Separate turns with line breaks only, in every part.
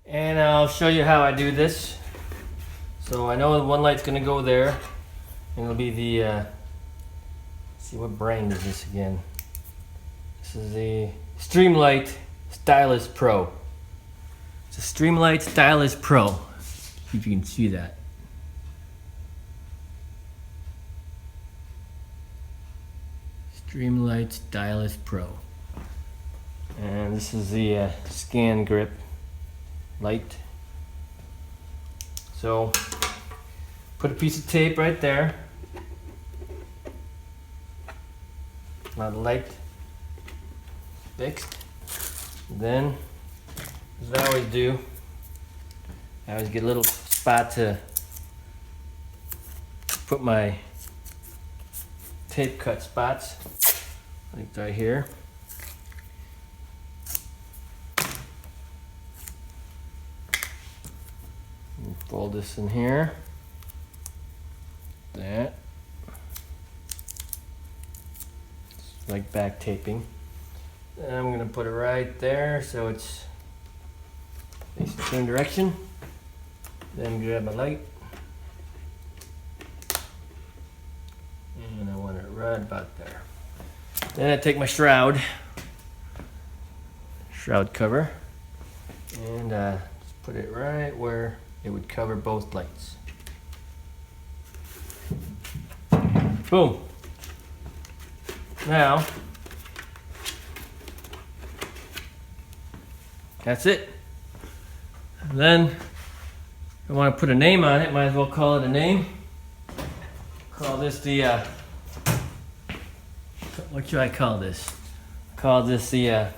And I'll show you how I do this. So I know one light's gonna go there. And it'll be the, let's see, what brand is this again? This is the Streamlight Stylus Pro. It's a Streamlight Stylus Pro. See if you can see that. Streamlight Stylus Pro. And this is the scan grip light. So put a piece of tape right there. Now the light fixed. Then, as I always do, I always get a little spot to put my tape cut spots, like right here. And fold this in here. That. It's like back taping. And I'm gonna put it right there so it's facing the same direction. Then grab my light. And I want it right about there. Then I take my shroud cover, and just put it right where it would cover both lights. Boom. Now, that's it. And then, if I want to put a name on it, might as well call it a name. Call this the, what should I call this? Call this the,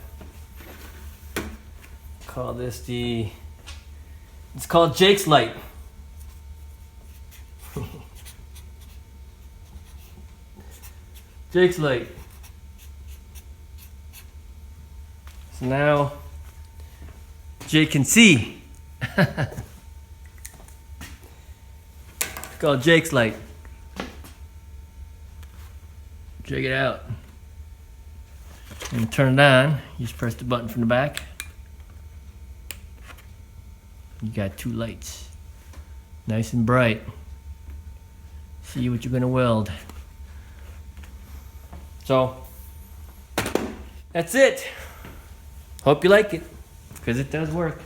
it's called Jake's Light. Jake's Light. So now, Jake can see. It's called Jake's Light. Check it out. And turn it on. You just press the button from the back. You got two lights. Nice and bright. See what you're gonna weld. So, that's it. Hope you like it, because it does work.